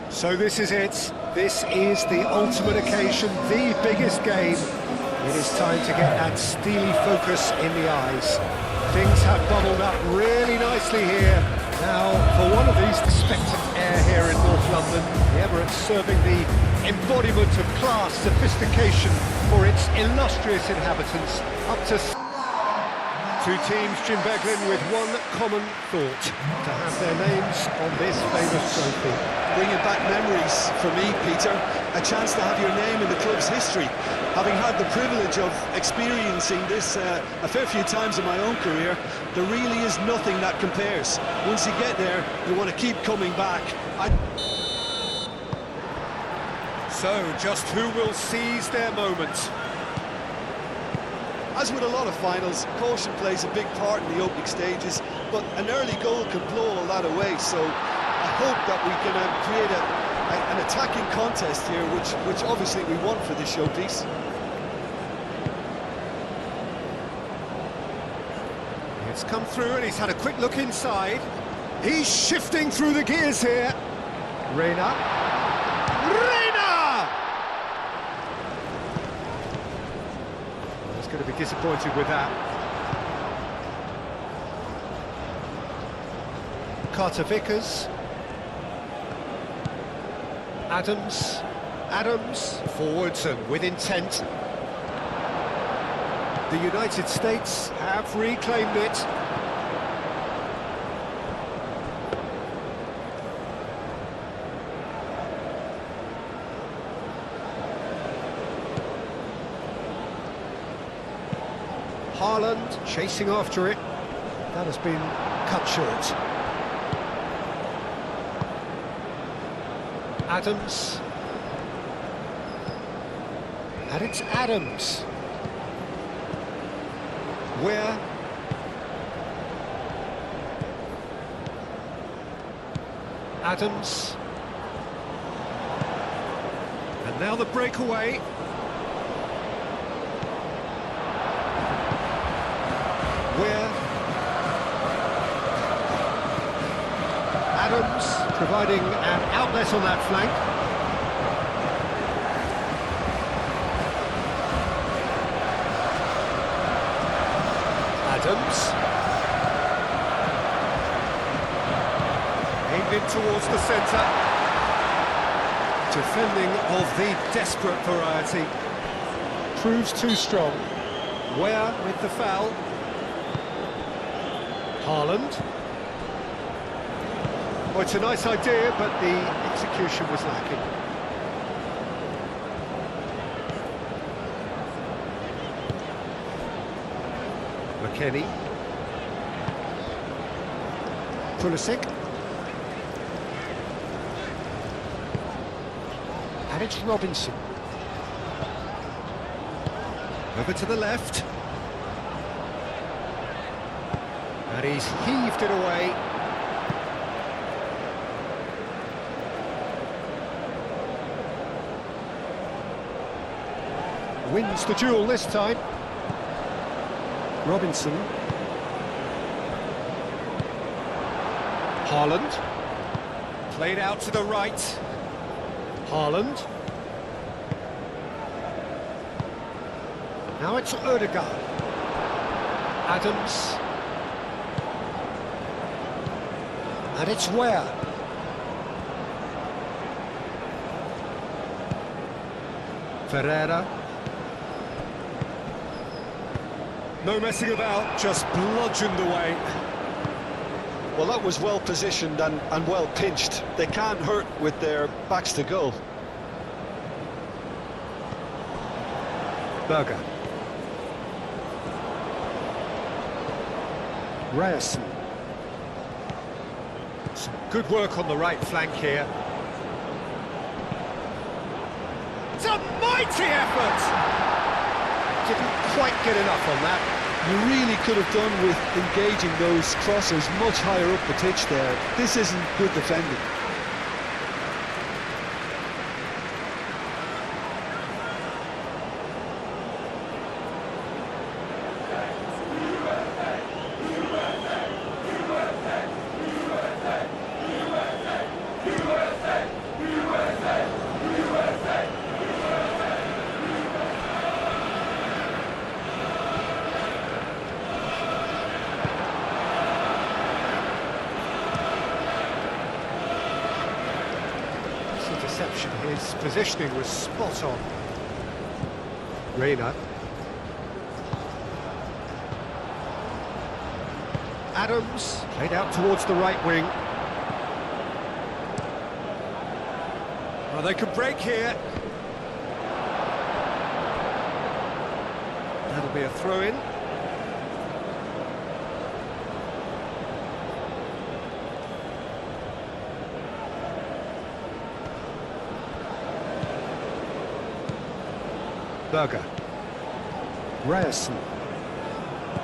So this is it. This is the ultimate occasion, the biggest game. It is time to get that steely focus in the eyes. Things have bubbled up really nicely here. Now, for one of these, expectant air here in North London, the Emirates serving the embodiment of class, sophistication for its illustrious inhabitants. Up to two teams, Jim Beglin, with one common thought: to have their names on this famous trophy. Bringing back memories for me, Peter. A chance to have your name in the club's history. Having had the privilege of experiencing this a fair few times in my own career, there really is nothing that compares. Once you get there, you want to keep coming back. So, just who will seize their moment? As with a lot of finals, caution plays a big part in the opening stages, but an early goal can blow all that away, so I hope that we can create an attacking contest here, which obviously we want for this showpiece. It's come through and he's had a quick look inside. He's shifting through the gears here. Reina! He's going to be disappointed with that. Carter Vickers. Adams, forwards and with intent. The United States have reclaimed it. Haaland chasing after it. That has been cut short. Adams. And it's Adams. Where? Adams. And now the breakaway. Where? Adams providing an outlet on that flank. Adams. Aimed in towards the centre. Defending of the desperate variety. Proves too strong. Where with the foul? Haaland. Well, it's a nice idea, but the execution was lacking. McKennie. Pulisic. And it's Robinson. Over to the left. And he's heaved it away. Wins the duel this time. Robinson. Haaland. Played out to the right. Haaland. Now it's Ødegaard. Adams. And it's Where? Ferreira. No messing about, just bludgeoned away. Well, that was well positioned and well pinched. They can't hurt with their backs to goal. Berger. Ryerson. Some good work on the right flank here. It's a mighty effort! Didn't quite get enough on that. You really could have done with engaging those crossers much higher up the pitch there. This isn't good defending. interception. His positioning was spot on. Reina. Adams, played out towards the right wing. Well, they could break here. That'll be a throw-in. Berger. Ryerson.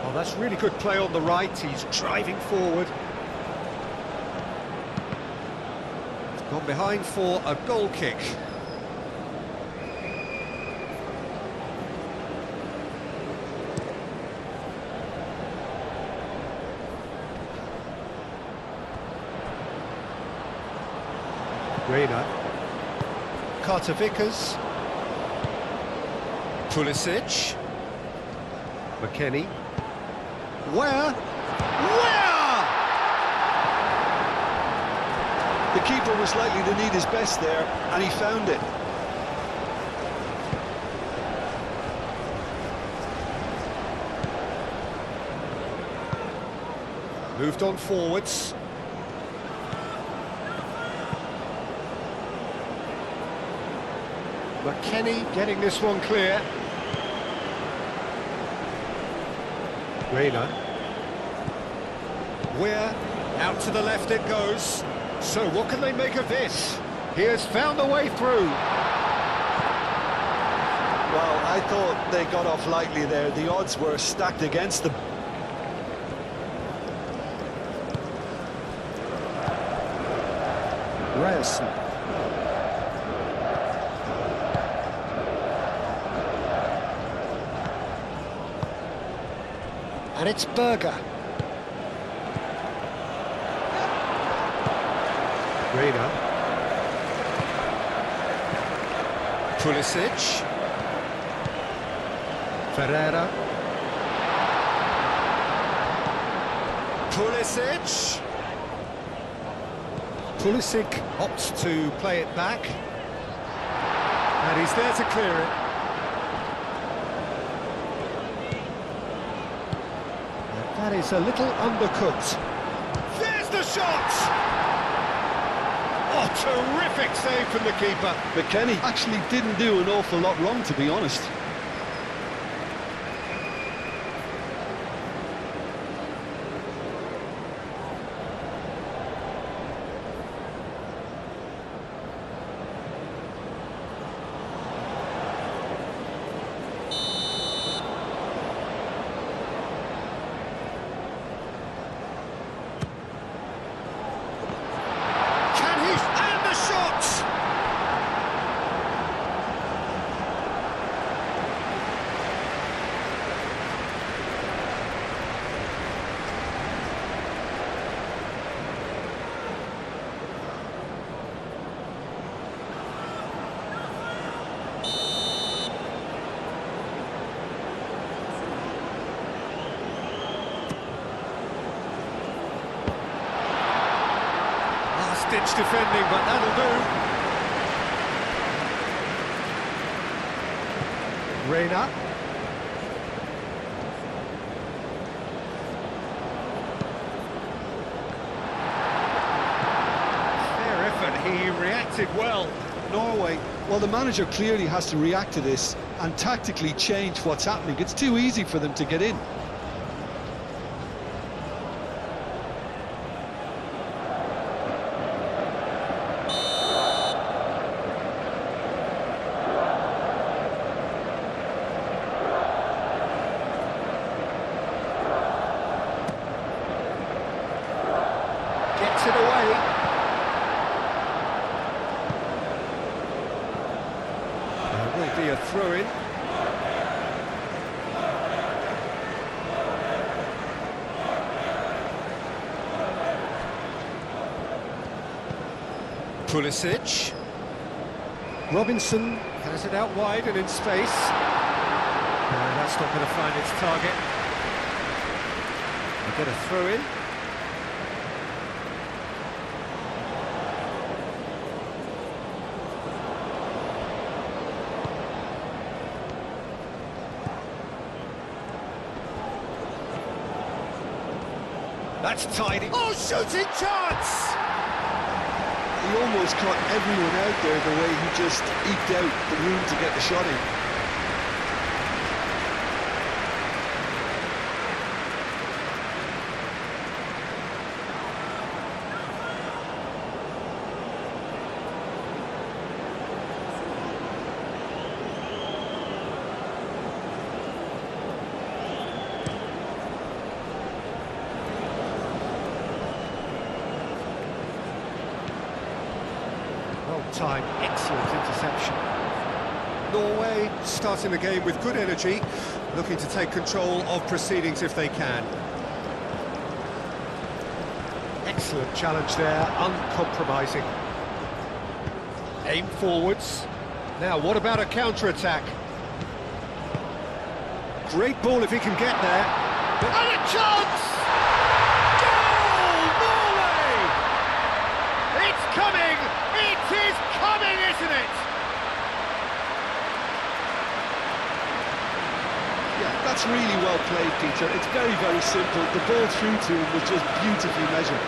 Oh, that's really good play on the right. He's driving forward. He's gone behind for a goal kick. Reina. Carter Vickers. Pulisic. McKennie. Where? The keeper was likely to need his best there, and he found it. Moved on forwards. McKennie getting this one clear. Reina. Weir, out to the left it goes. So what can they make of this? He has found a way through. Well, I thought they got off lightly there. The odds were stacked against them. Ryerson. And it's Berger. Reina. Pulisic. Ferreira. Pulisic. Pulisic opts to play it back. And he's there to clear it. That is a little undercooked. There's the shot! Oh, terrific save from the keeper. McKennie actually didn't do an awful lot wrong, to be honest. Ditch defending, but that'll do. Reina. Fair effort, he reacted well. Norway, well, the manager clearly has to react to this and tactically change what's happening. It's too easy for them to get in. Gets it away. There will be a throw-in. Pulisic. Robinson has it out wide and in space. That's not going to find its target. They get a throw-in. That's tidy. Oh, shooting chance! He almost caught everyone out there the way he just eked out the room to get the shot in. Time, excellent interception. Norway starting the game with good energy, looking to take control of proceedings if they can. Excellent challenge there, uncompromising. Aim forwards. Now, what about a counter-attack? Great ball if he can get there. And a chance! Goal, Norway! It's coming! It is coming, isn't it? Yeah, that's really well played, Peter. It's very, very simple. The ball through to him was just beautifully measured.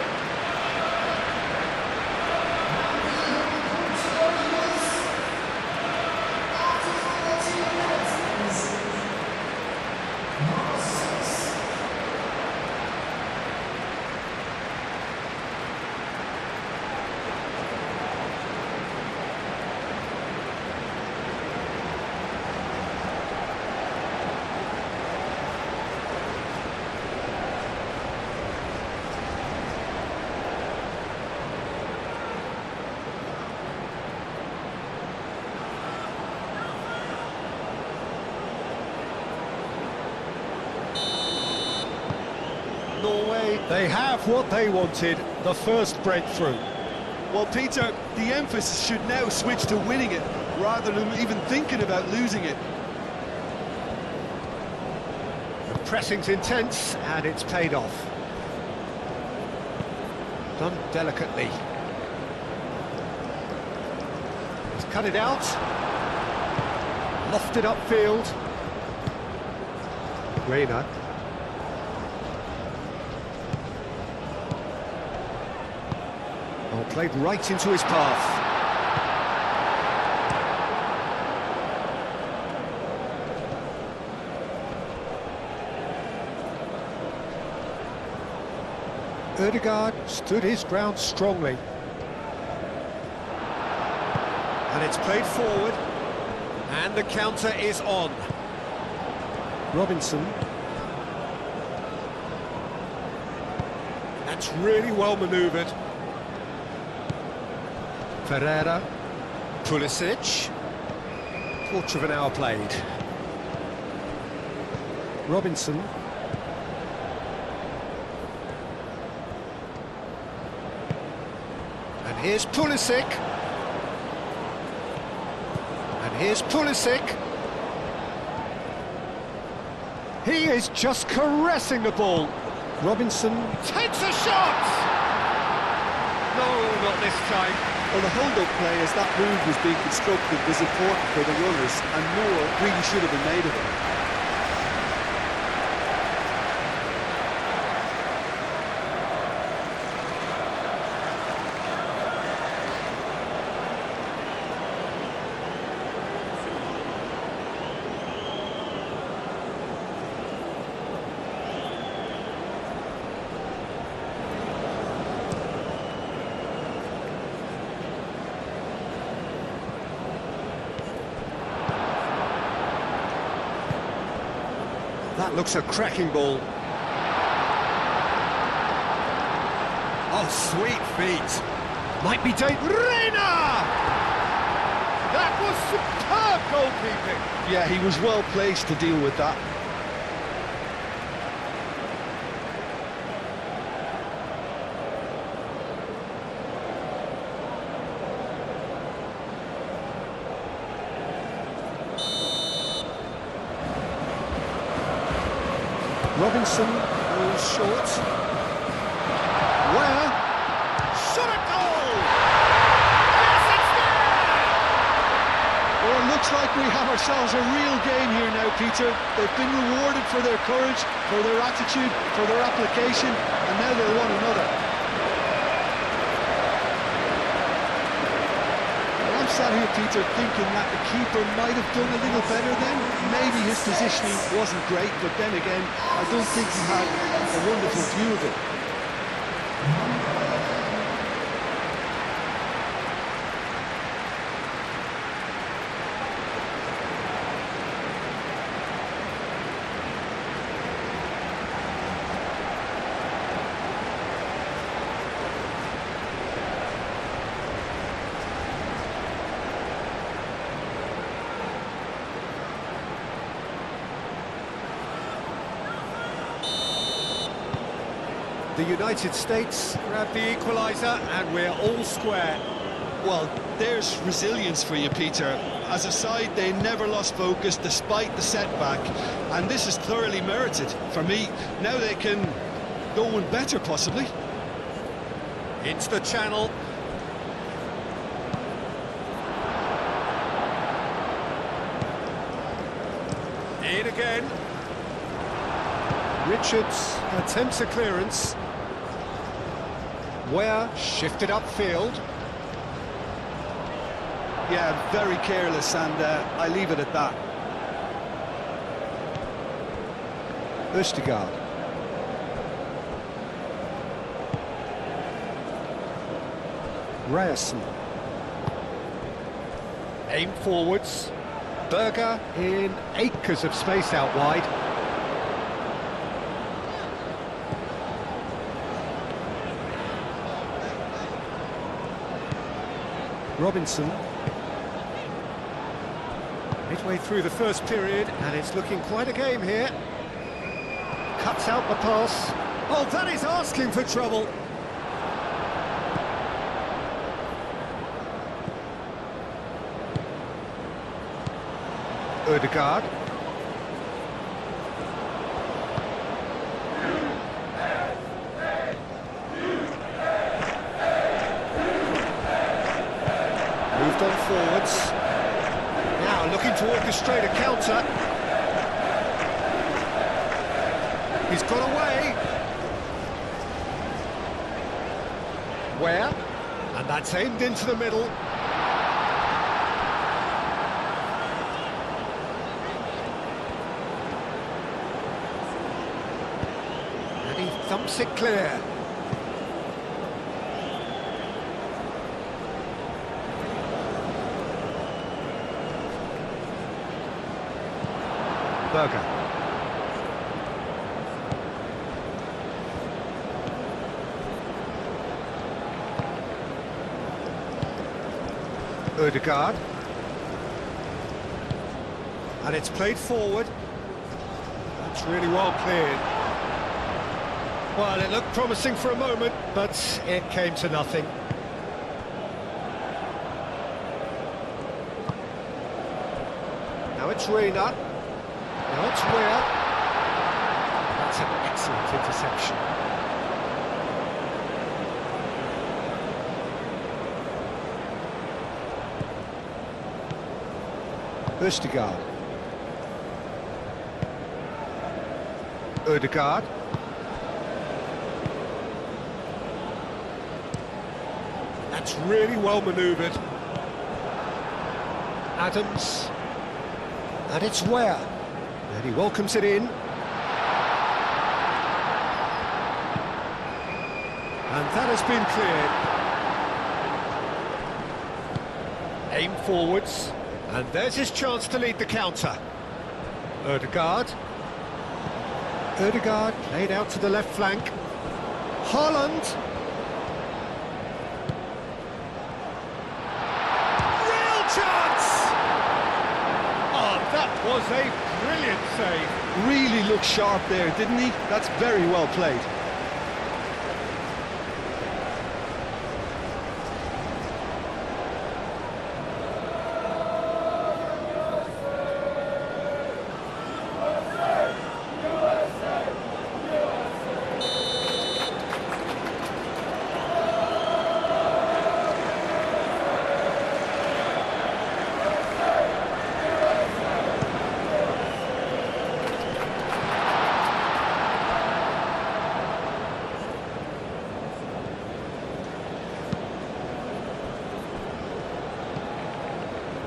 Norway, they have what they wanted, the first breakthrough. Well, Peter, the emphasis should now switch to winning it, rather than even thinking about losing it. The pressing's intense, and it's paid off. Done delicately. He's cut it out. Lofted upfield. Reina. Oh, played right into his path. Ødegaard stood his ground strongly. And it's played forward. And the counter is on. Robinson. That's really well manoeuvred. Ferreira. Pulisic. Quarter of an hour played. Robinson. And here's Pulisic. And here's Pulisic. He is just caressing the ball. Robinson takes a shot! No, not this time. Well, the hold-up play as that move was being constructed was important for the runners, and more really should have been made of it. That looks a cracking ball. Oh, sweet feet. Might be Reina! That was superb goalkeeping. Yeah, he was well placed to deal with that. Robinson goes short. Where? Shot at goal! Yes, it's there! Well, it looks looks like we have ourselves a real game here now, Peter. They've been rewarded for their courage, for their attitude, for their application, and now they'll want another. Well, I'm sat here, Peter, thinking that the keeper might have done a little better then. Maybe his positioning wasn't great, but then again, I don't think he had a wonderful view of it. The United States grab the equaliser and we're all square. Well, there's resilience for you, Peter. As a side, they never lost focus despite the setback, and this is thoroughly merited. For me, now they can go one better, possibly. Into the channel. In again. Richards attempts a clearance. Ware shifted upfield. Yeah, very careless, and I leave it at that. Østigard. Ryerson. Aim forwards. Berger in acres of space out wide. Robinson. Midway through the first period, and it's looking quite a game here. Cuts out the pass. Oh, that is asking for trouble. Ødegaard. Moved on forwards. Now looking to orchestrate a counter. He's got away. Where? And that's aimed into the middle. And he thumps it clear. Berger. Ødegaard. And it's played forward. That's really well cleared. Well, it looked promising for a moment, but it came to nothing. Now it's Reina. Now it's Weir. That's an excellent interception. Østigard. Ødegaard. That's really well manoeuvred. Adams. And it's Ware. And he welcomes it in. And that has been cleared. Aim forwards. And there's his chance to lead the counter. Ødegaard. Ødegaard laid out to the left flank. Haaland. Real chance! Oh, that was a brilliant save. Really looked sharp there, didn't he? That's very well played.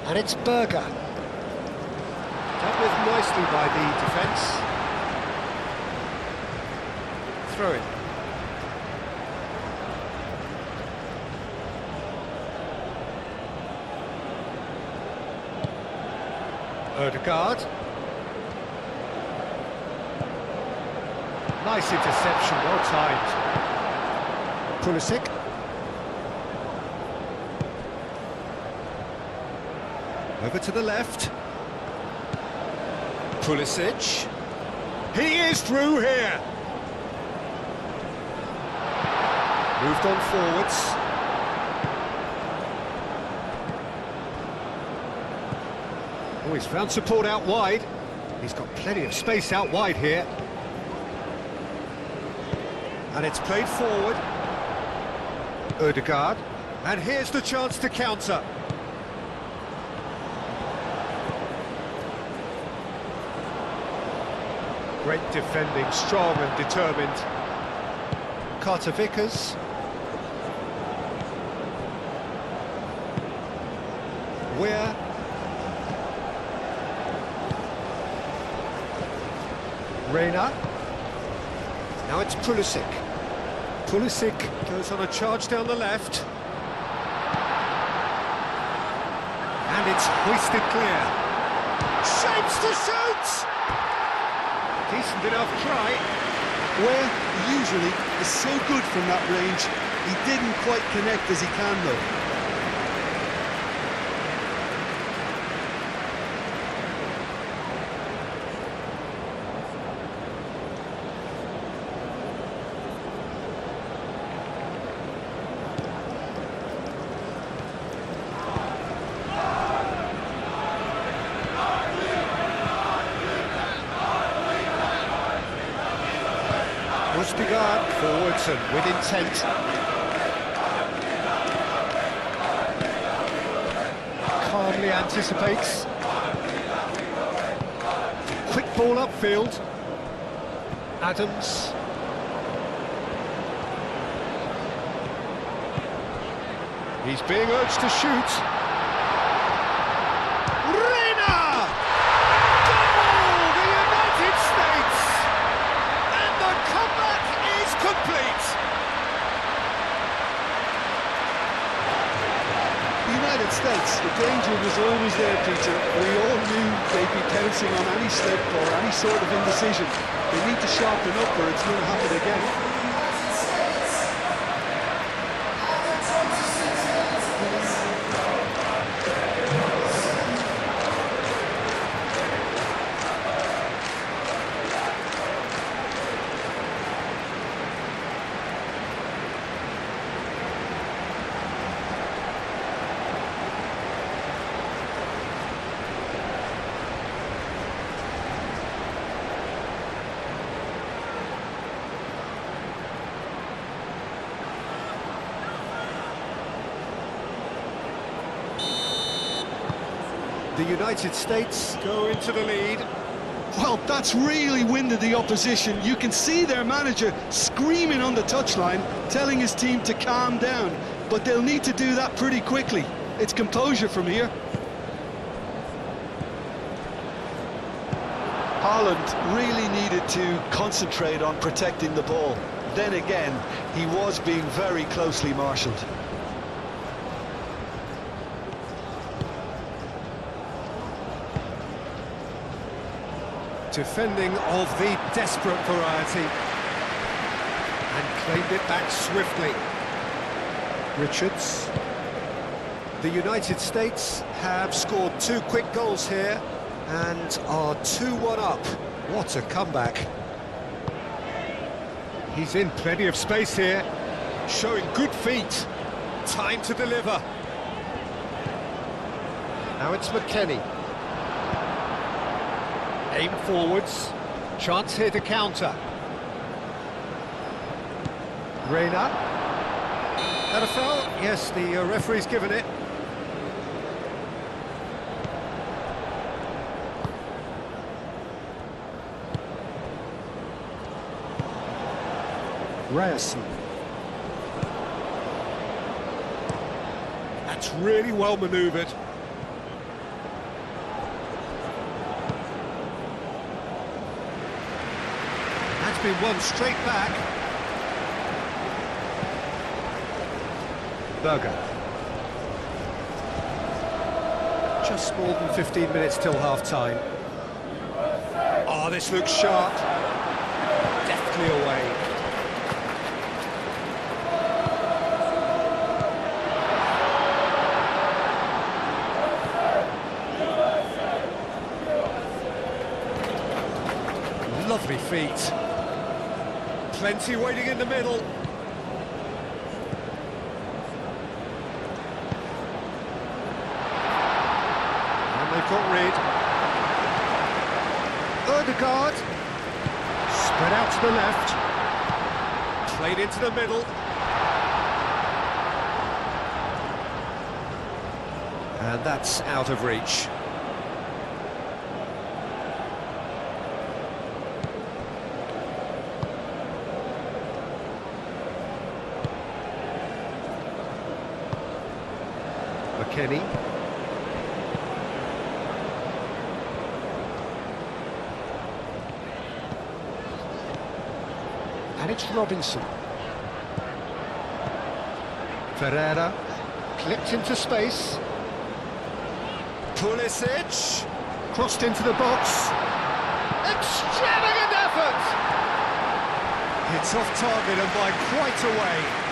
And it's Berger. Dealt with nicely by the defence. Throw it. Ødegaard. Nice interception, well timed. Pulisic. Over to the left. Pulisic. He is through here. Moved on forwards. Oh, he's found support out wide. He's got plenty of space out wide here. And it's played forward. Ødegaard. And here's the chance to counter. Great defending, strong and determined. Carter Vickers. Weir. Reina. Now it's Pulisic. Pulisic goes on a charge down the left. And it's hoisted clear. Shapes to shoot! Decent enough try. Where usually is so good from that range, he didn't quite connect as he can though. Ødegaard forwards and with intent. Calmly anticipates. Quick ball upfield. Adams. He's being urged to shoot. States, the danger was always there, Peter. We all knew they'd be pouncing on any slip or any sort of indecision. They need to sharpen up or it's going to happen again. The United States go into the lead. Well, that's really winded the opposition. You can see their manager screaming on the touchline, telling his team to calm down. But they'll need to do that pretty quickly. It's composure from here. Haaland really needed to concentrate on protecting the ball. Then again, he was being very closely marshalled. Defending of the desperate variety. And claimed it back swiftly. Richards. The United States have scored 2 quick goals here and are 2-1 up. What a comeback. He's in plenty of space here, showing good feet. Time to deliver. Now it's McKennie. Aim forwards, chance here to counter. Reina. That a foul? Yes, the referee's given it. Ryerson. That's really well manoeuvred. been won straight back. Berger. Just more than 15 minutes till half-time. Oh, this looks sharp. Deftly away. Lovely feet. Plenty waiting in the middle. And they've got rid. Ødegaard. Spread out to the left. Played into the middle. And that's out of reach. Kenny. And it's Robinson. Ferreira. Clipped into space. Pulisic. Crossed into the box. Extravagant effort! It's off target and by quite a way.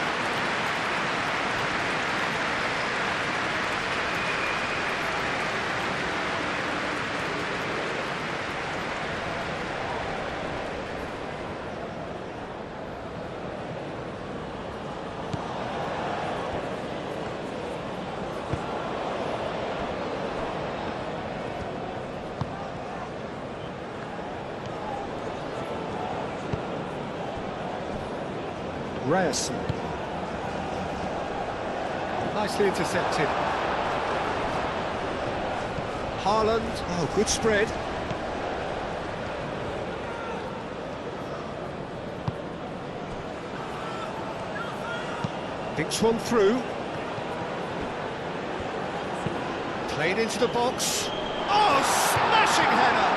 Ryerson. Nicely intercepted. Haaland. Oh, good spread. Thinks one through. Played into the box. Oh, smashing header!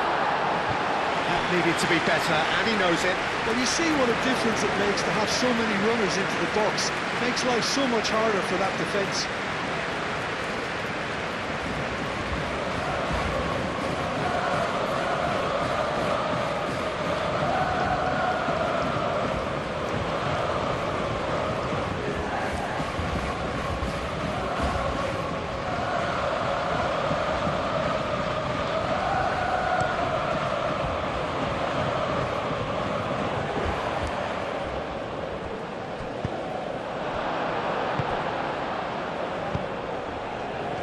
That needed to be better, and he knows it. Well, you see what a difference it makes to have so many runners into the box. Makes life so much harder for that defence.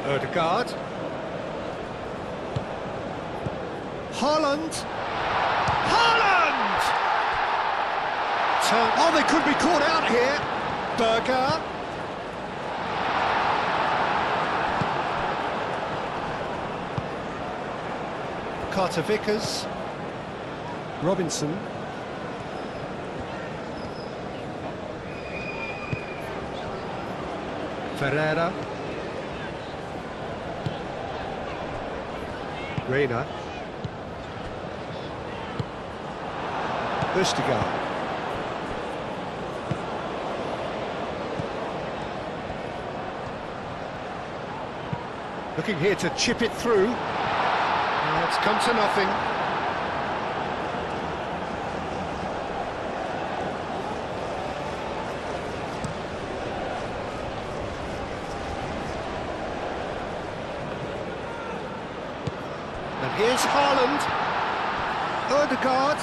Ødegaard. Haaland. Haaland! Oh, they could be caught out here. Berger. Carter Vickers. Robinson. Ferreira. Reina. Ødegaard. Looking here to chip it through. It's come to nothing. And here's Haaland. Ødegaard.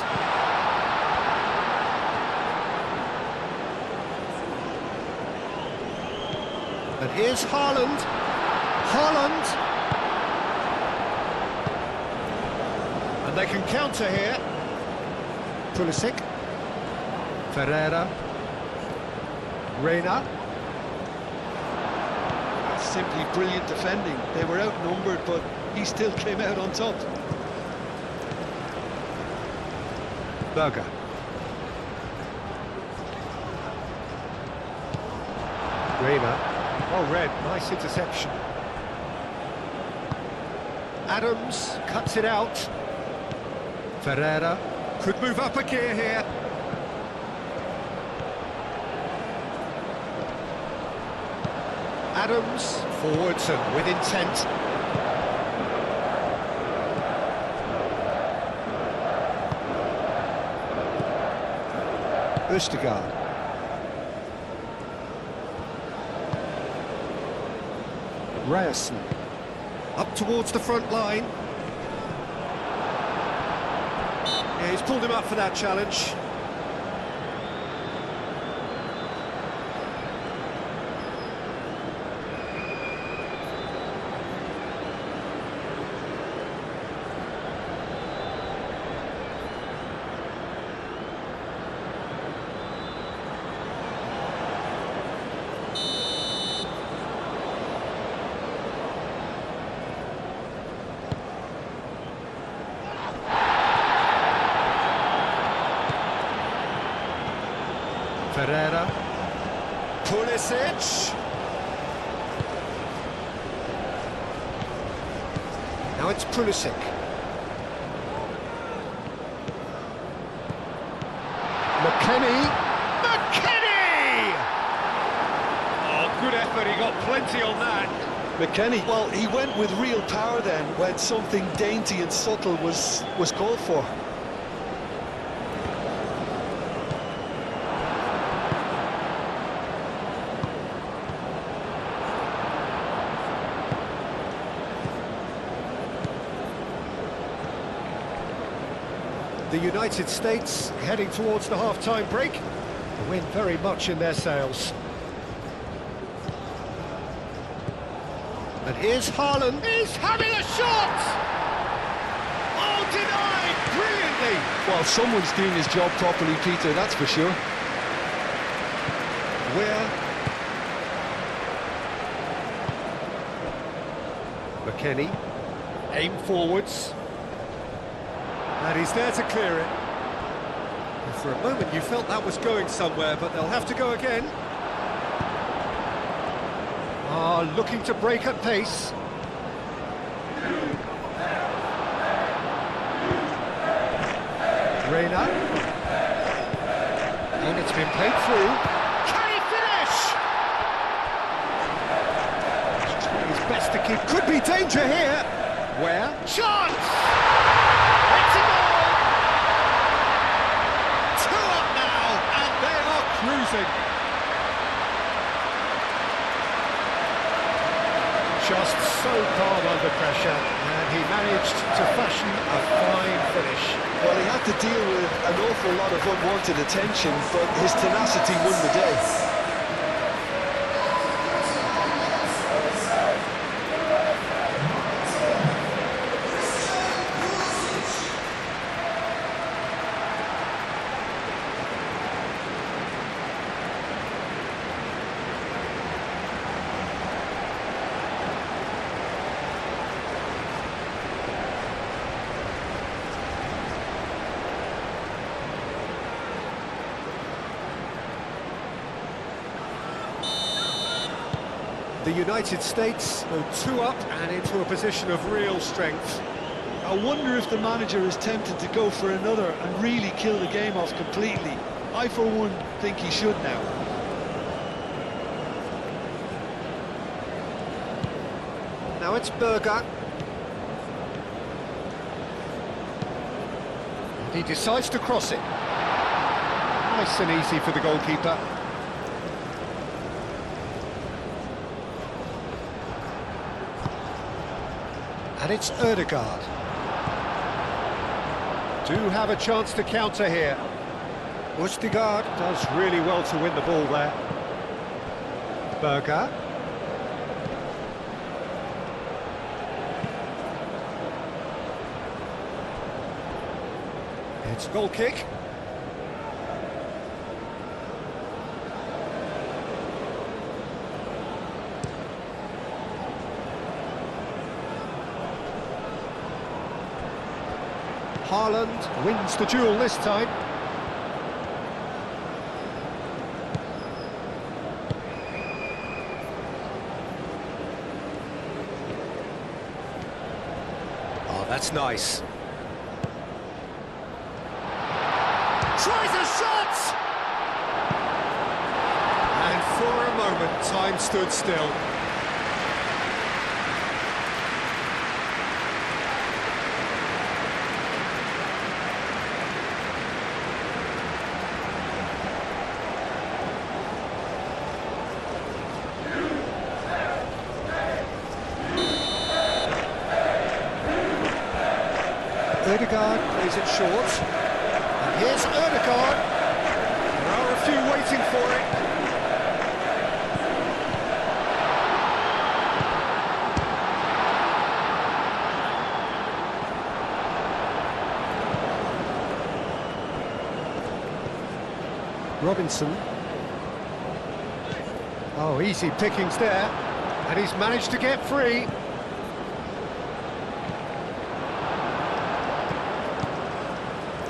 And here's Haaland. Haaland. And they can counter here. Pulisic. Ferreira. Reina. That's simply brilliant defending. They were outnumbered, but he still came out on top. Berger. Reina. Oh, red. Nice interception. Adams cuts it out. Ferreira could move up a gear here. Adams, forwards and with intent. Østegård. Ryerson. Up towards the front line. Yeah, he's pulled him up for that challenge. Ferreira. Pulisic. Now it's Pulisic. McKennie. Oh, good effort, he got plenty on that. McKennie, well, he went with real power then when something dainty and subtle was called for. The United States heading towards the half-time break. The wind very much in their sails. And here's Haaland. He's having a shot! Oh, denied brilliantly! Well, someone's doing his job properly, Peter, that's for sure. Weir. McKennie. Aim forwards. And he's there to clear it. And for a moment you felt that was going somewhere, but they'll have to go again. Looking to break at pace. Reina. And it's been played through. Can he finish? He's trying his best to keep. Could be danger here. Where? Chance! It's a goal! 2 up now, and they are cruising. Just so calm under pressure, and he managed to fashion a fine finish. Well, he had to deal with an awful lot of unwanted attention, but his tenacity won the day. The United States go 2 up and into a position of real strength. I wonder if the manager is tempted to go for another and really kill the game off completely. I, for one, think he should now. Now it's Berger. And he decides to cross it. Nice and easy for the goalkeeper. And it's Ødegaard. Do have a chance to counter here. Ødegaard does really well to win the ball there. Berger. It's goal kick. Haaland wins the duel this time. Oh, that's nice. Tries a shot! And for a moment, time stood still. Ødegaard plays it short. And here's Ødegaard. There are a few waiting for it. Robinson. Oh, easy pickings there. And he's managed to get free.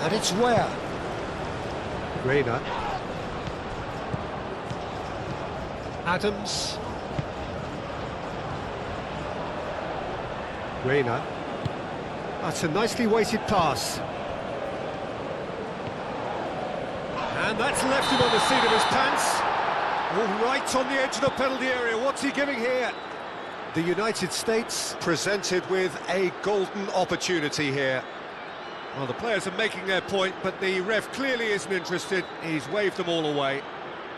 And it's where? Reina. Adams. Reina. That's a nicely weighted pass. And that's left him on the seat of his pants. Oh, right on the edge of the penalty area. What's he giving here? The United States presented with a golden opportunity here. Well, the players are making their point, but the ref clearly isn't interested. He's waved them all away.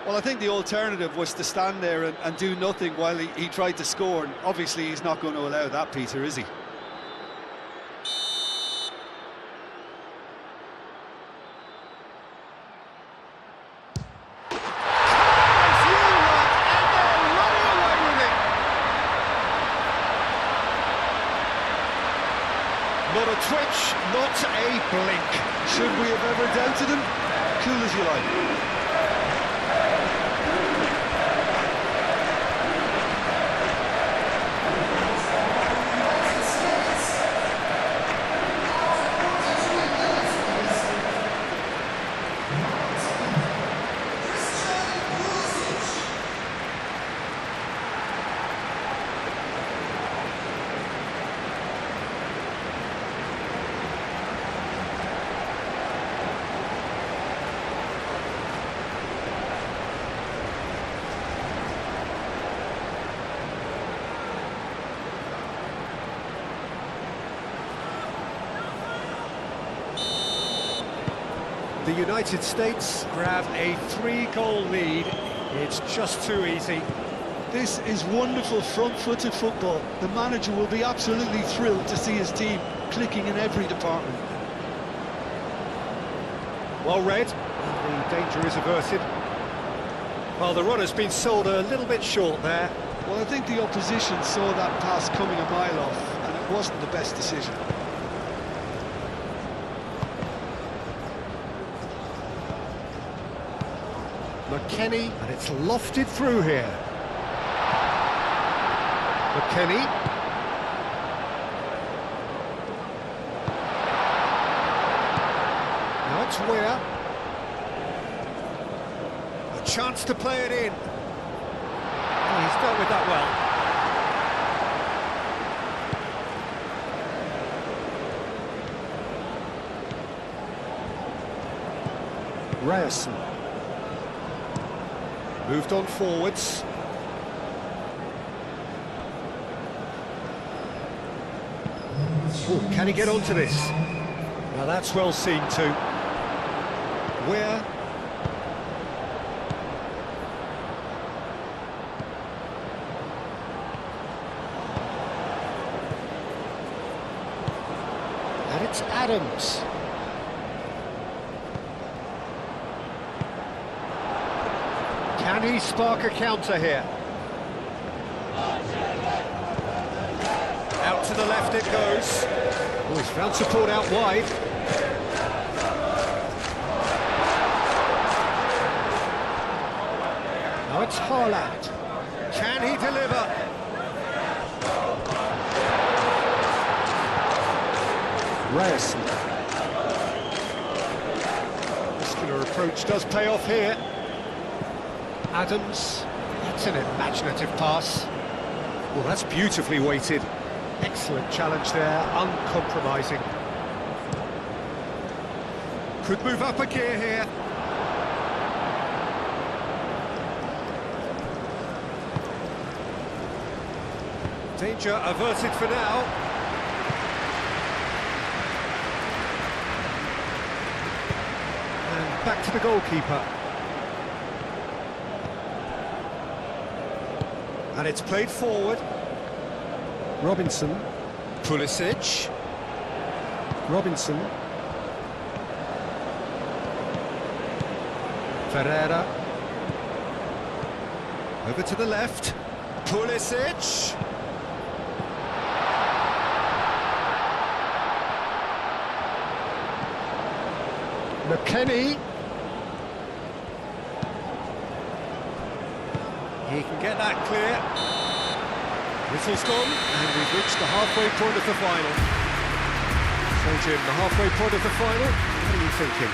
Well, I think the alternative was to stand there and do nothing while he tried to score. And obviously, he's not going to allow that, Peter, is he? Not a twitch, not a blink. Should we have ever doubted him? Cool as you like. The United States grab a 3-goal lead. It's just too easy. This is wonderful front-footed football. The manager will be absolutely thrilled to see his team clicking in every department. Well read, and the danger is averted. Well, the runner's been sold a little bit short there. Well, I think the opposition saw that pass coming a mile off, and it wasn't the best decision. McKennie, and it's lofted through here. McKennie. Now it's Weir. A chance to play it in. Oh, he's dealt with that well. Ryerson. Moved on forwards. Ooh, can he get onto this? Now that's well seen too. Where? And it's Adams. Can he spark a counter here? Out to the left it goes. Oh, he's found support out wide. Now it's Haaland. Can he deliver? Ryerson. Muscular approach does pay off here. Adams, that's an imaginative pass. Well, that's beautifully weighted. Excellent challenge there, uncompromising. Could move up a gear here. Danger averted for now. And back to the goalkeeper. And it's played forward. Robinson. Pulisic. Robinson. Ferreira. Over to the left. Pulisic. McKennie. He can get that clear. Whistle's gone, and we've reached the halfway point of the final. So Jim, the halfway point of the final, what are you thinking?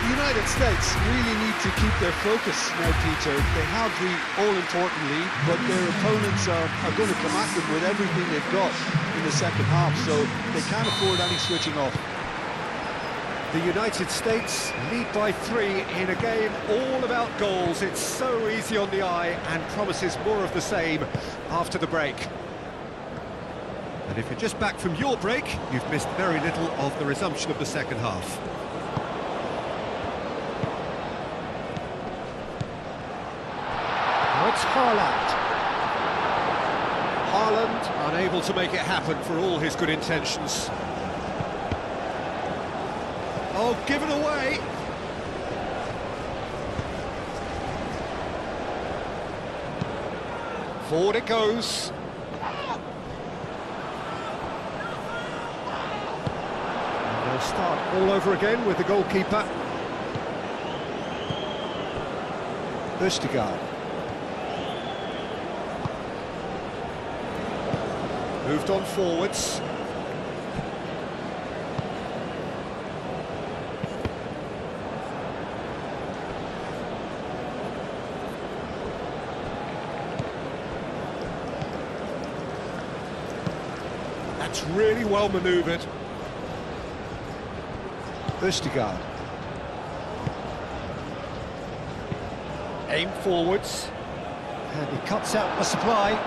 The United States really need to keep their focus now, Peter. They have the all-important lead, but their opponents are going to come at them with everything they've got in the second half, so they can't afford any switching off. The United States lead by 3 in a game all about goals. It's so easy on the eye and promises more of the same after the break. And if you're just back from your break, you've missed very little of the resumption of the second half. Now it's Haaland. Haaland unable to make it happen for all his good intentions. Oh, given away. Forward it goes. And they'll start all over again with the goalkeeper. Østigard. Moved on forwards. That's really well manoeuvred. Østigard. Aim forwards. And he cuts out the supply.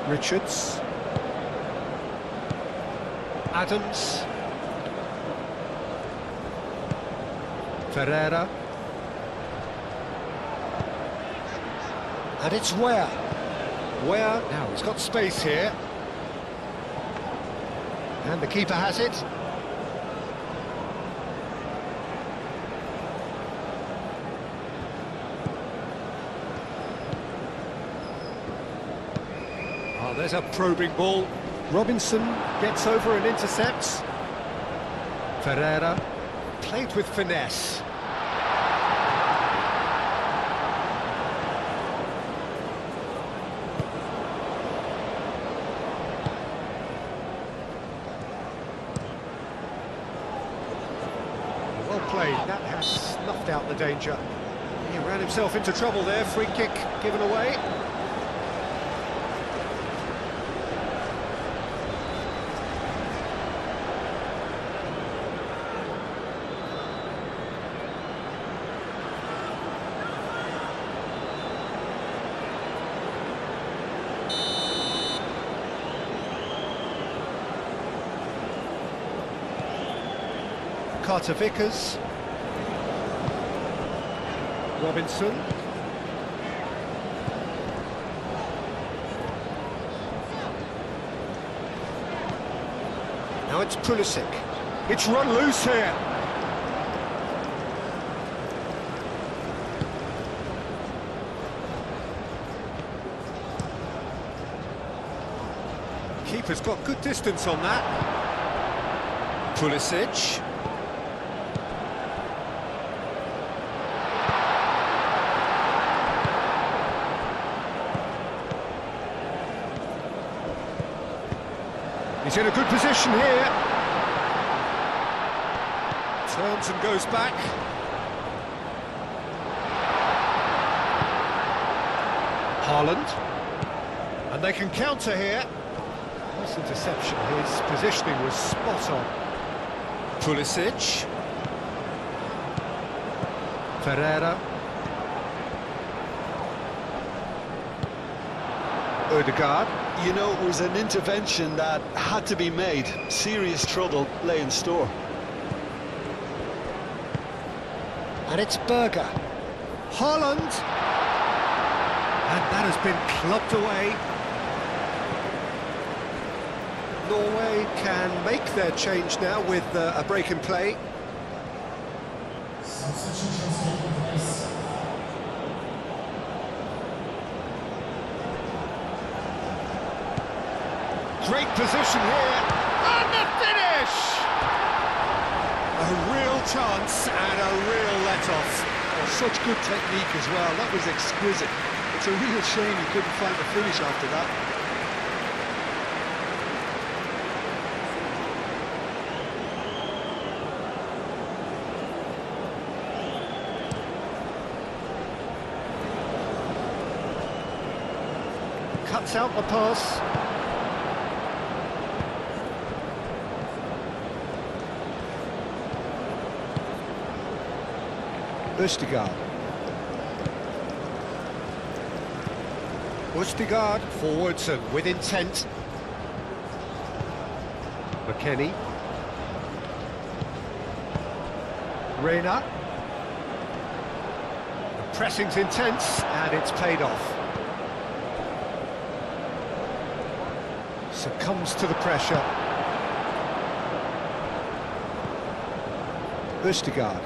Richards. Adams. Ferreira. And it's Ware. Ware, now he's got space here. And the keeper has it. Oh, there's a probing ball. Robinson gets over and intercepts. Ferreira played with finesse. Well played, that has snuffed out the danger. He ran himself into trouble there, free kick given away. Carter Vickers. Robinson. Now it's Pulisic. It's run loose here. Keeper's got good distance on that. Pulisic. He's in a good position here. Turns and goes back. Haaland. And they can counter here. Nice interception. His positioning was spot on. Pulisic. Ferreira. Ødegaard. You know, it was an intervention that had to be made. Serious trouble lay in store. And it's Berger. Haaland. And that has been clubbed away. Norway can make their change now with a break in play. Great position here, and the finish! A real chance and a real let-off. Oh, such good technique as well, that was exquisite. It's a real shame he couldn't find the finish after that. Cuts out the pass. Østigard forwards and with intent. McKennie. Reina. The pressing's intense and it's paid off. Succumbs to the pressure. Østigard.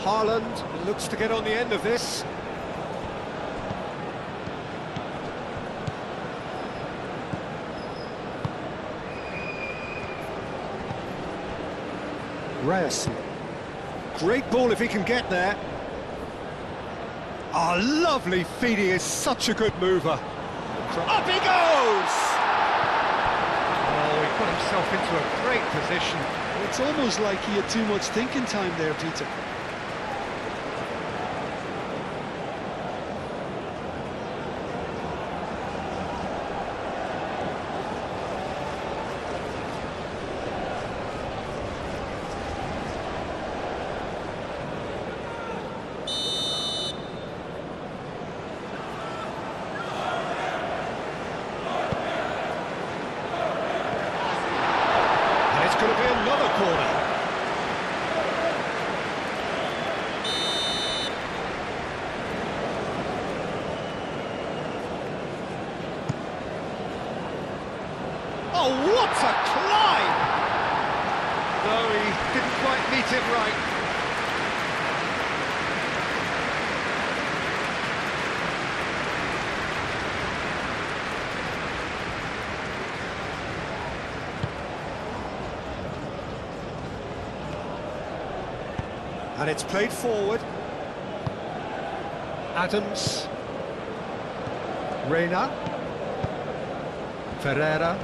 Haaland looks to get on the end of this. Reyes. Great ball if he can get there. Oh, lovely feed, he is such a good mover. Up he goes! Oh, he put himself into a great position. It's almost like he had too much thinking time there, Peter. It's going to be another corner. Oh, what a climb! No, he didn't quite meet it right. And it's played forward. Adams. Reina. Ferreira.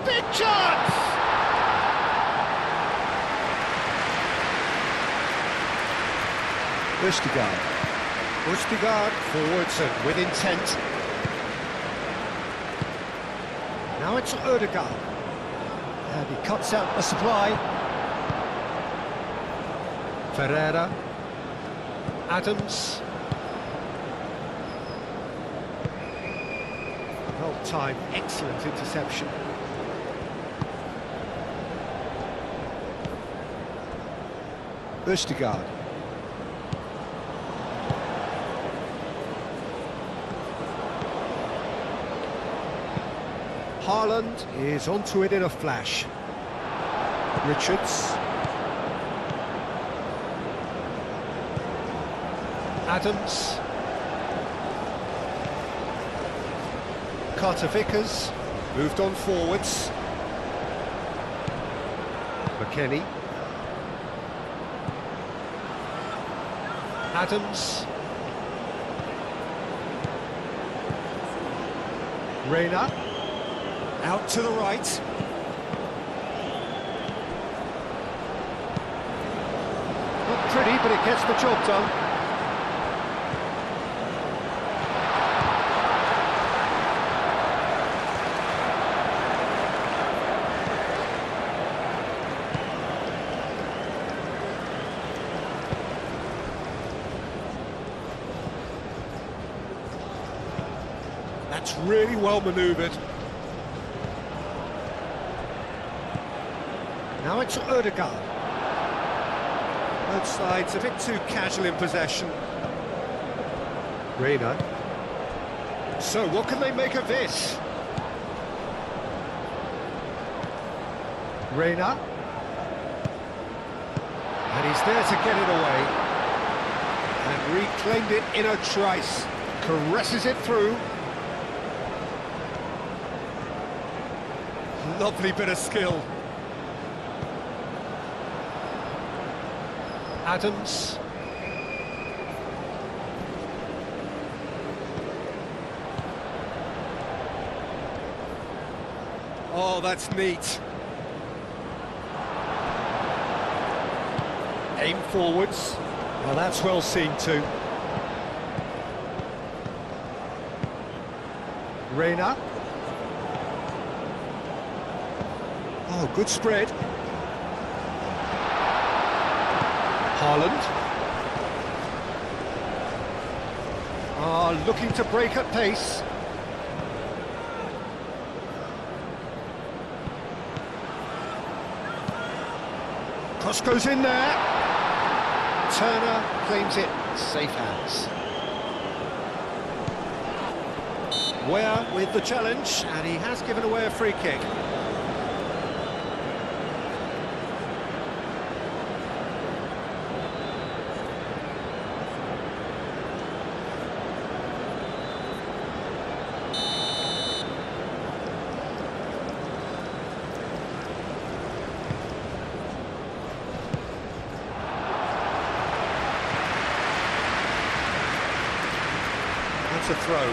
Big chance! Østigard. Østigard forwards and with intent. Now it's Ødegaard. And he cuts out the supply. Ferreira. Adams. Well timed, excellent interception. Østigard. Haaland is onto it in a flash. Richards. Adams. Carter Vickers moved on forwards. McKennie. Adams. Reina. Out to the right. Not pretty, but it gets the job done. That's really well manoeuvred. Now it's Ødegaard. Both sides a bit too casual in possession. Reina. So what can they make of this? Reina. And he's there to get it away. And reclaimed it in a trice. Caresses it through. Lovely bit of skill. Adams. Oh, that's neat. Aim forwards. Well, that's well seen too. Reina. Oh, good spread. Haaland. Looking to break at pace. Cross goes in there. Turner claims it. Safe hands. Ware with the challenge, and he has given away a free kick. That's a throw.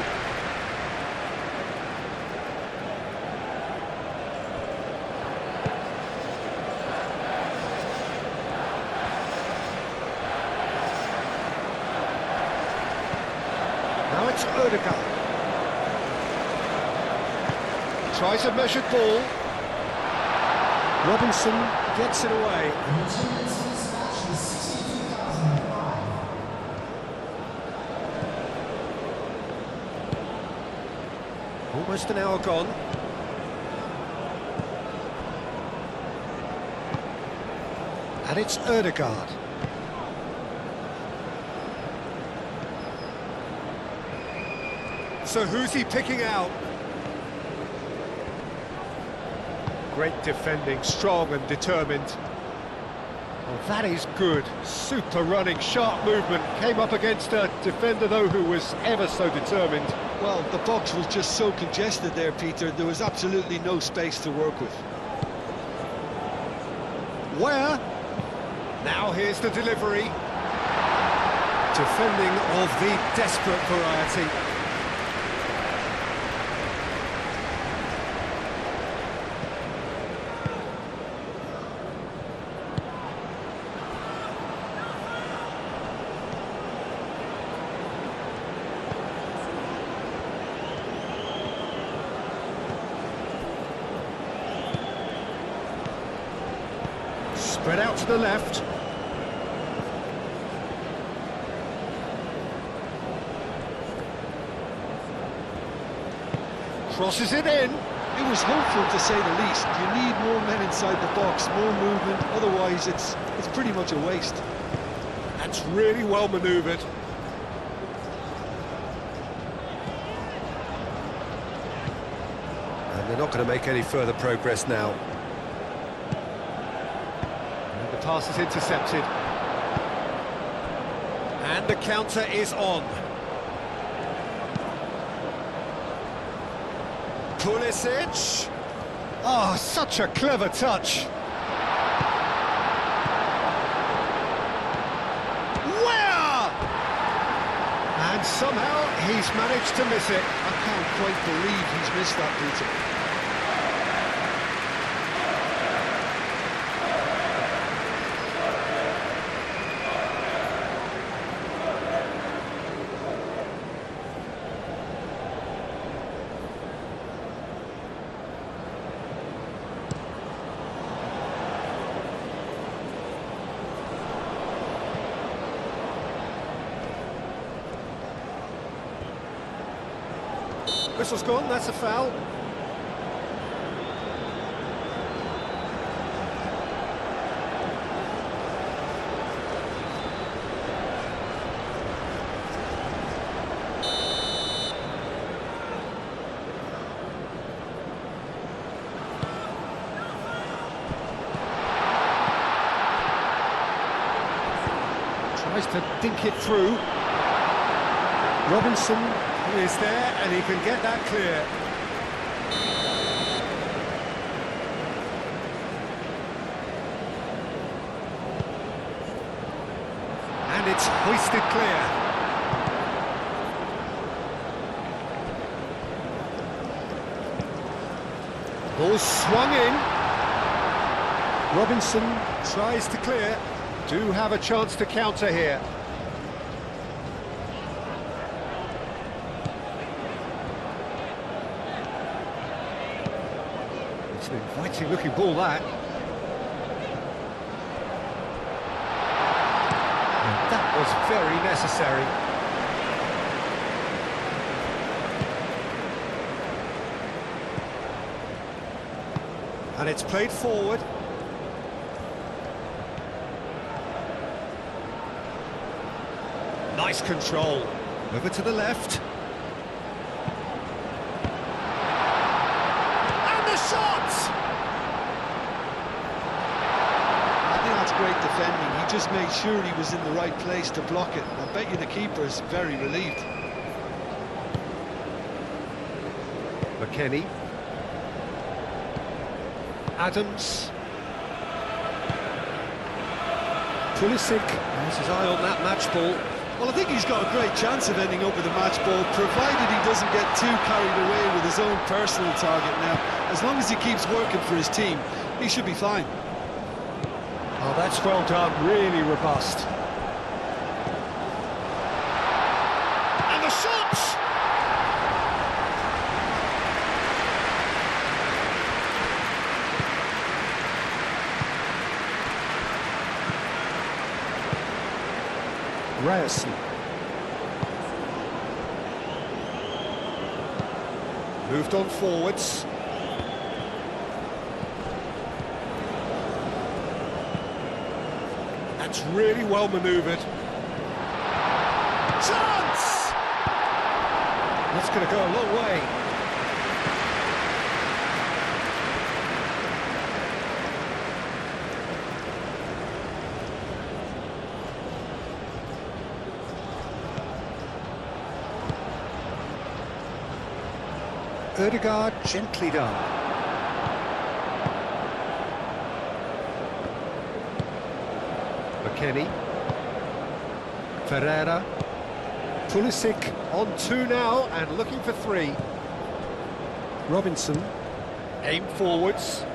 Now it's Ødegaard. Tries a measured ball. Robinson gets it away. Almost an hour gone. And it's Ødegaard. So who's he picking out? Great defending, strong and determined. Oh, that is good. Super running, sharp movement. Came up against a defender, though, who was ever so determined. Well, the box was just so congested there, Peter. There was absolutely no space to work with. Ware? Now here's the delivery. Defending of the desperate variety. Spread out to the left. Crosses it in. It was hopeful, to say the least. You need more men inside the box, more movement, otherwise it's pretty much a waste. That's really well manoeuvred. And they're not going to make any further progress now. And the pass is intercepted. And the counter is on. Pulisic. Oh, such a clever touch. Where? And somehow he's managed to miss it. I can't quite believe he's missed that, Peter. Whistle's gone, that's a foul. Tries to dink it through. Robinson is there and he can get that clear. And it's hoisted clear. Ball swung in. Robinson tries to clear. Do have a chance to counter here. It's an inviting looking ball, that. And that was very necessary. And it's played forward. Nice control. Over to the left. And the shot! I think that's great defending. He just made sure he was in the right place to block it. I bet you the keeper's very relieved. McKennie. Adams. Pulisic has his eye on that match ball. Well, I think he's got a great chance of ending up with a match ball, provided he doesn't get too carried away with his own personal target now. As long as he keeps working for his team, he should be fine. Oh, that's well done, really robust. And the shot! Ryerson. Moved on forwards. That's really well manoeuvred. Chance! That's going to go a long way. Ødegaard, gently done. McKennie. Ferreira. Pulisic on two now and looking for three. Robinson. Aim forwards.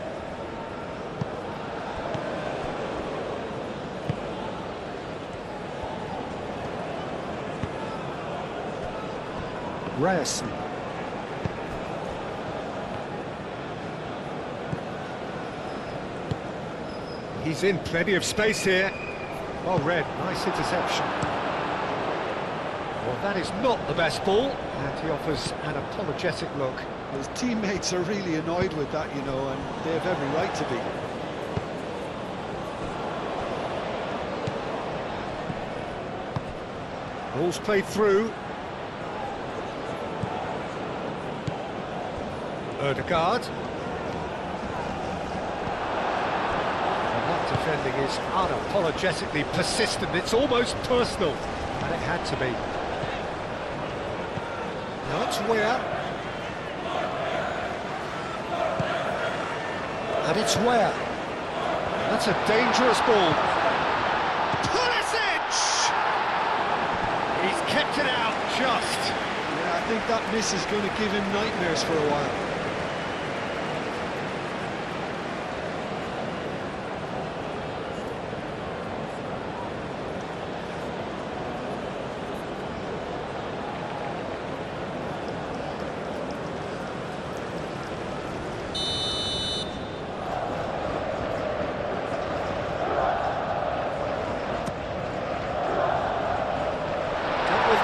Ryerson. He's in plenty of space here. Well read, nice interception. Well, that is not the best ball, and he offers an apologetic look. His teammates are really annoyed with that, you know, and they have every right to be. Ball's played through. Ødegaard. Defending is unapologetically persistent. It's almost personal, and it had to be. Now it's Weah. And it's Weah. That's a dangerous ball. Pulisic! He's kept it out just. Yeah, I think that miss is going to give him nightmares for a while.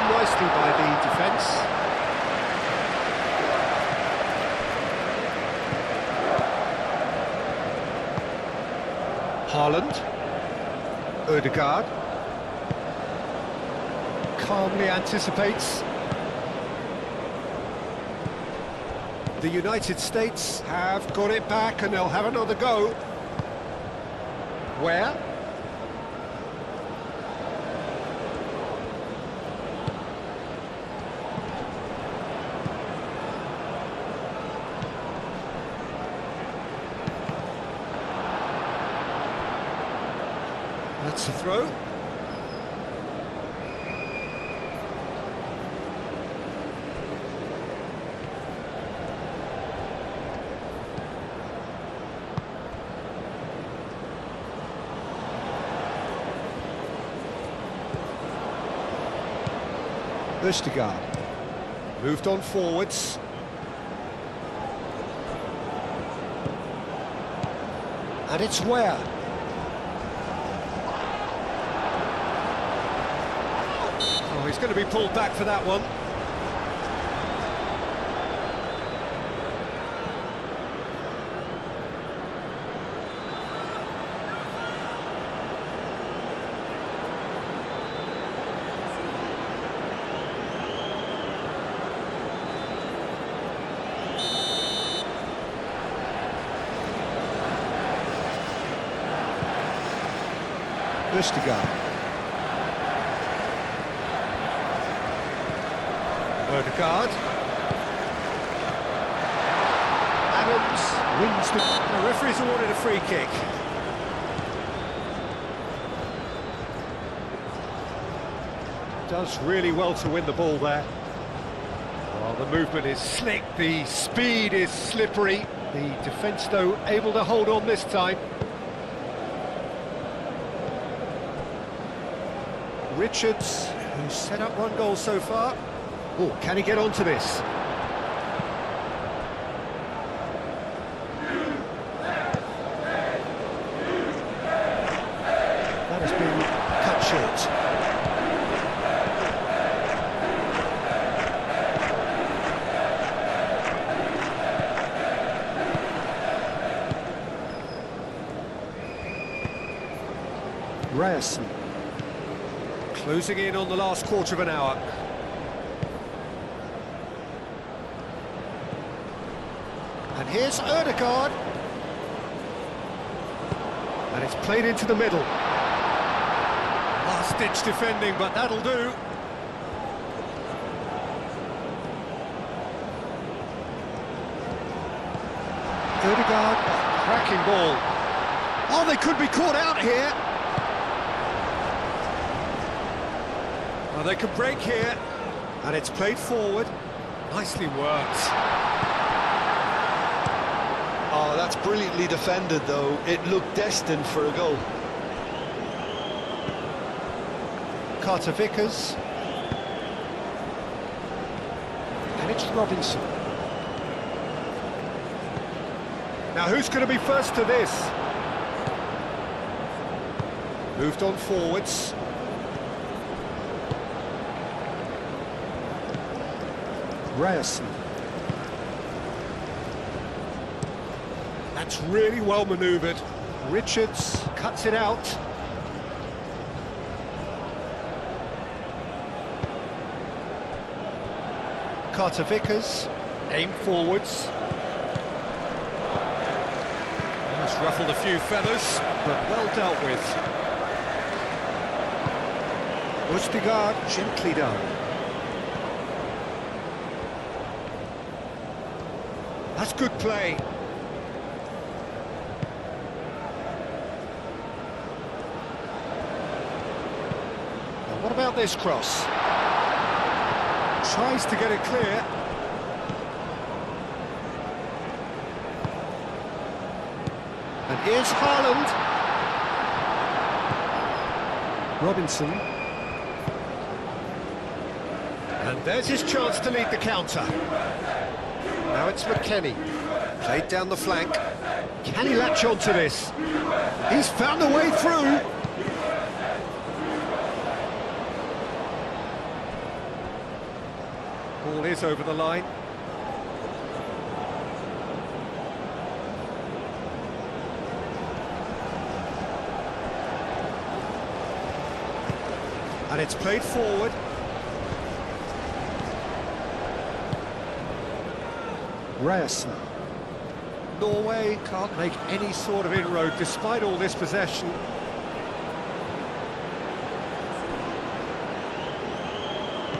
Nicely by the defence. Haaland. Ødegaard. Calmly anticipates. The United States have got it back and they'll have another go. Where? That's a throw. Ødegaard moved on forwards. And it's where? Oh, he's going to be pulled back for that one. Ødegaard. Ødegaard. Adams wins the referee's awarded a free kick. Does really well to win the ball there. Well, the movement is slick, the speed is slippery. The defence, though, able to hold on this time. Richards, who's set up one goal so far. Oh, can he get onto this? That has been cut short. Ryerson. Closing in on the last quarter of an hour. And here's Ødegaard. And it's played into the middle. Last-ditch defending, but that'll do. Ødegaard, cracking ball. Oh, they could be caught out here. Well, they could break here, and it's played forward. Nicely worked. Oh, that's brilliantly defended, though. It looked destined for a goal. Carter Vickers. And it's Robinson. Now, who's going to be first to this? Moved on forwards. Ryerson. That's really well manoeuvred. Richards cuts it out. Carter Vickers, aim forwards. Almost ruffled a few feathers, but well dealt with. Ødegaard, gently done. That's good play. Now what about this cross? Tries to get it clear. And here's Haaland. Robinson. And there's his chance to lead the counter. Now it's McKennie, played down the flank. Can he latch onto this? He's found a way through. Ball is over the line. And it's played forward. Ryerson. Norway can't make any sort of inroad despite all this possession.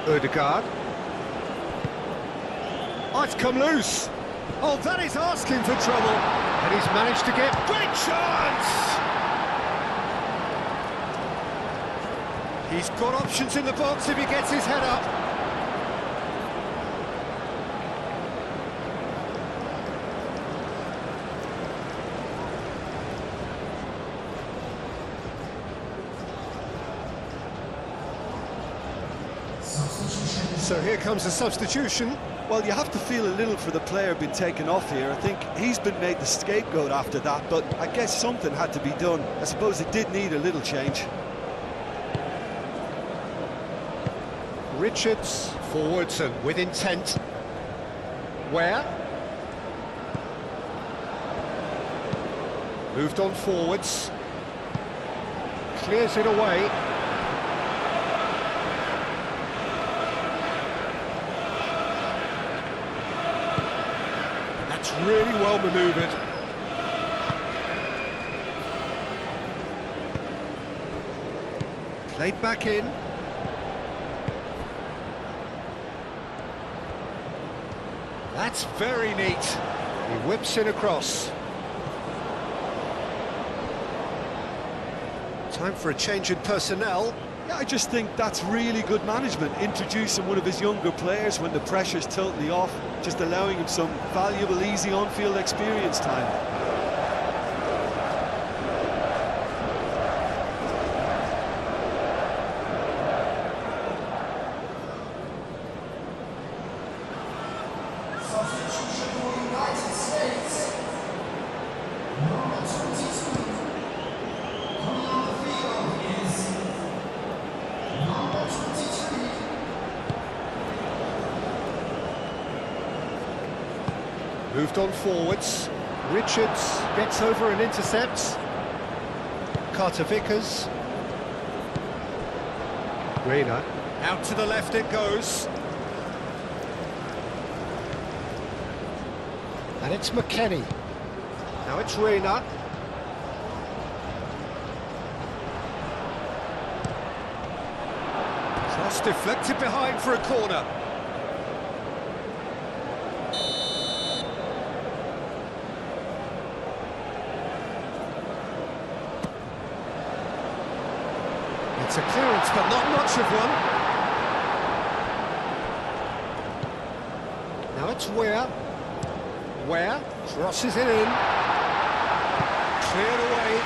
Ødegaard. Oh, it's come loose. Oh, that is asking for trouble. And he's managed to get great chance. He's got options in the box if he gets his head up. So here comes a substitution. Well, you have to feel a little for the player being taken off here. I think he's been made the scapegoat after that, but I guess something had to be done. I suppose it did need a little change. Richards forwards and with intent. Where? Moved on forwards. Clears it away. That's really well manoeuvred. Played back in. That's very neat. He whips it across. Time for a change in personnel. Yeah, I just think that's really good management, introducing one of his younger players when the pressure's totally off, just allowing him some valuable, easy on-field experience time. Moved on forwards. Richards gets over and intercepts. Carter Vickers. Reina. Out to the left it goes. And it's McKennie. Now it's Reina. Cross deflected behind for a corner. It's a clearance, but not much of one. Now it's Ware crosses it in. Cleared away.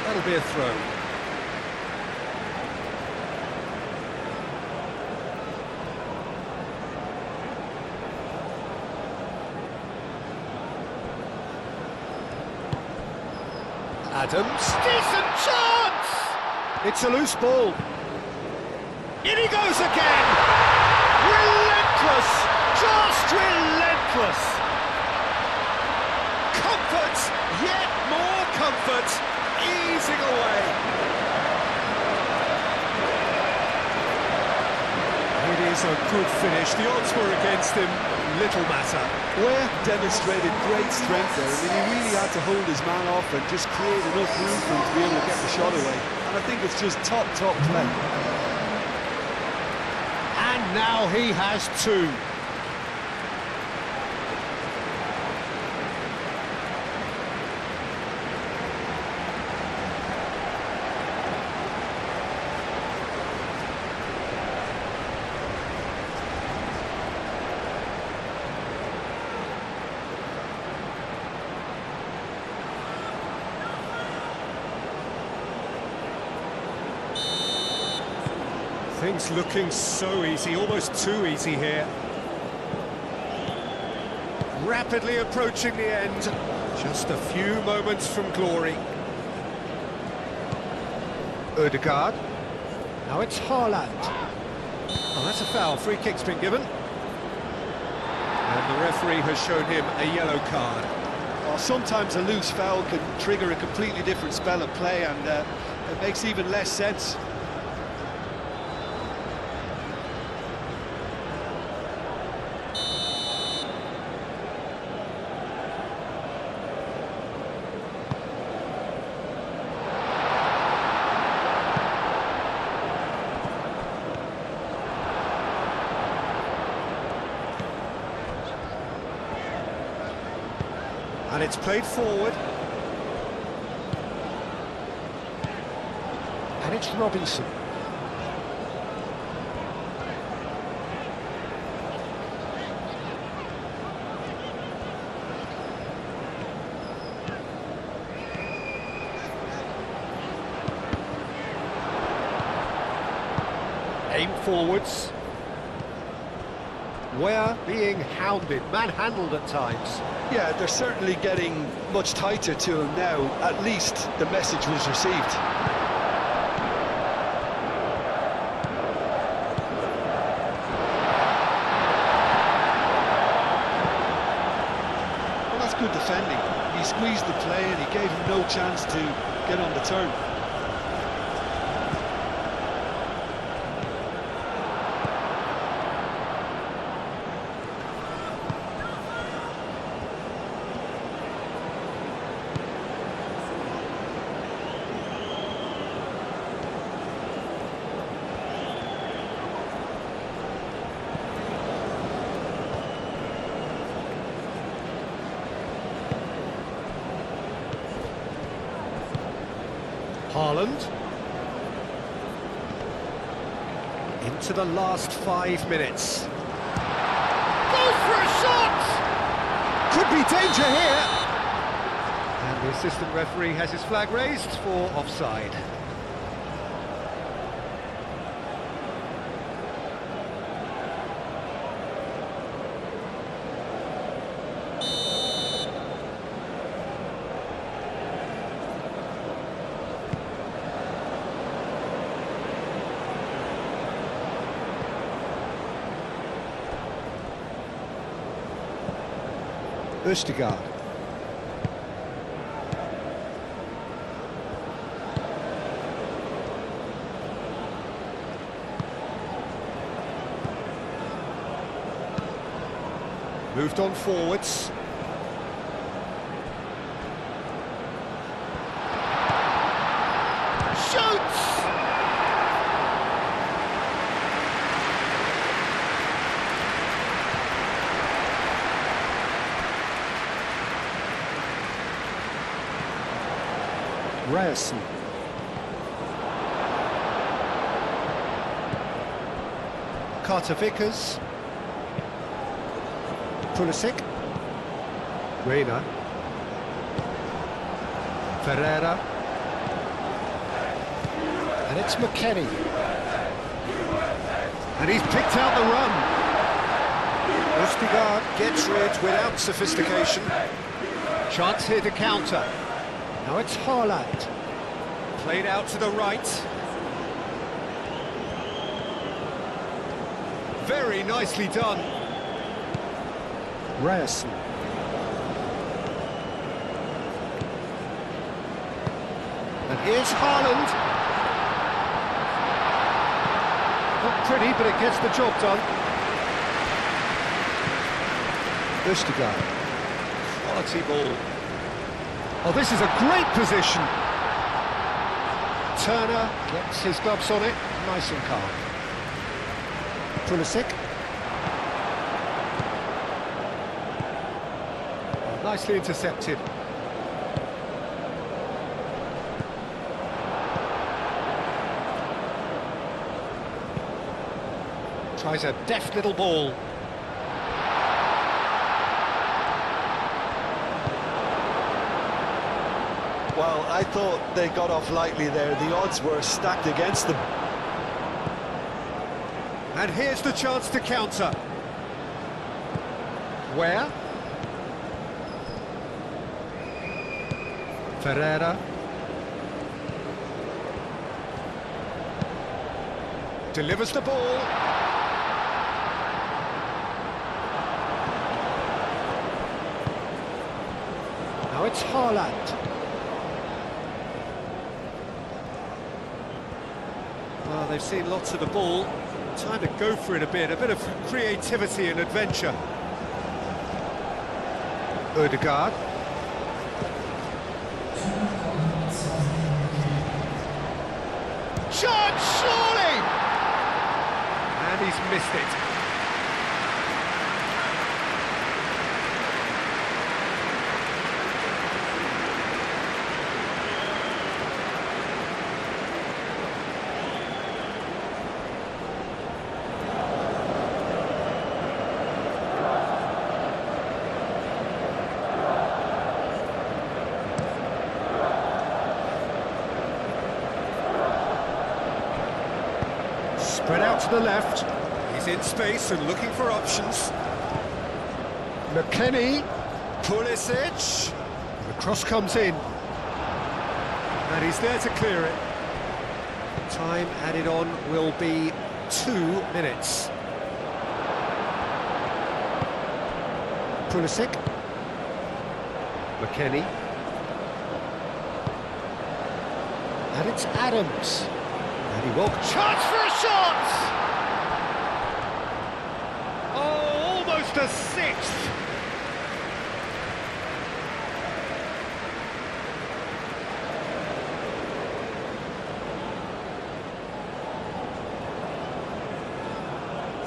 That'll be a throw. Adams, decent chance! It's a loose ball. In he goes again! Relentless! Just relentless! Comfort, yet more comfort, easing away. It is a good finish. The odds were against him, little matter. Ware demonstrated great strength there. I mean, he really had to hold his man off and just create enough room for him to be able to get the shot away. And I think it's just top play. And now he has two. Things looking so easy, almost too easy here. Rapidly approaching the end. Just a few moments from glory. Ødegaard. Now it's Haaland. Oh, that's a foul. Free kick's been given. And the referee has shown him a yellow card. Well, sometimes a loose foul can trigger a completely different spell of play, and it makes even less sense. And it's played forward. And it's Robinson. Aim forwards. We're being hounded, manhandled at times. Yeah, they're certainly getting much tighter to him now. At least the message was received. Well, that's good defending. He squeezed the play and he gave him no chance to get on the turn. Haaland. Into the last 5 minutes. Goes for a shot! Could be danger here! And the assistant referee has his flag raised for offside. Østigard. Moved on forwards. Shoots! Ryerson. Carter Vickers. Pulisic. Reina. Ferreira. And it's McKennie. And he's picked out the run. Østigard gets rid without sophistication. Chance here to counter. Now it's Haaland. Played out to the right. Very nicely done. Ryerson. And here's Haaland. Not pretty, but it gets the job done. Østigard. Quality ball. Oh, this is a great position. Turner gets his gloves on it, nice and calm. Pulisic. Oh, nicely intercepted. Tries a deft little ball. Well, I thought they got off lightly there. The odds were stacked against them. And here's the chance to counter. Where? Ferreira. Delivers the ball. Now it's Haaland. Well, they've seen lots of the ball. Time to go for it a bit of creativity and adventure. Odegaard. Chance, surely! And he's missed it. Spread out to the left. He's in space and looking for options. McKennie. Pulisic. The cross comes in. And he's there to clear it. Time added on will be 2 minutes. Pulisic. McKennie. And it's Adams. And he will... Chance for a shot! Oh, almost a sixth!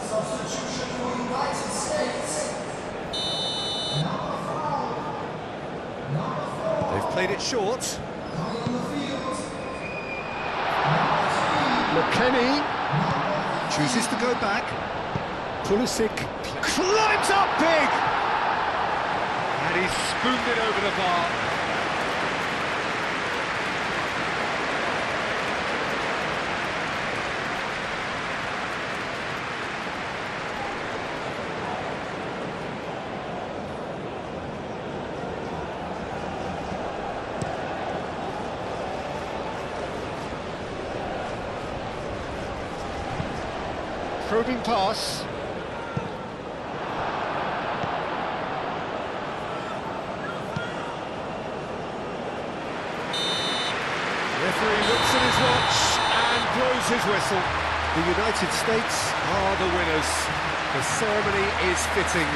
Substitution for United States. They've played it short. McKennie chooses to go back. Pulisic climbs up big! And he's spooned it over the bar. Probing pass. Referee looks at his watch and blows his whistle. The United States are the winners. The ceremony is fitting.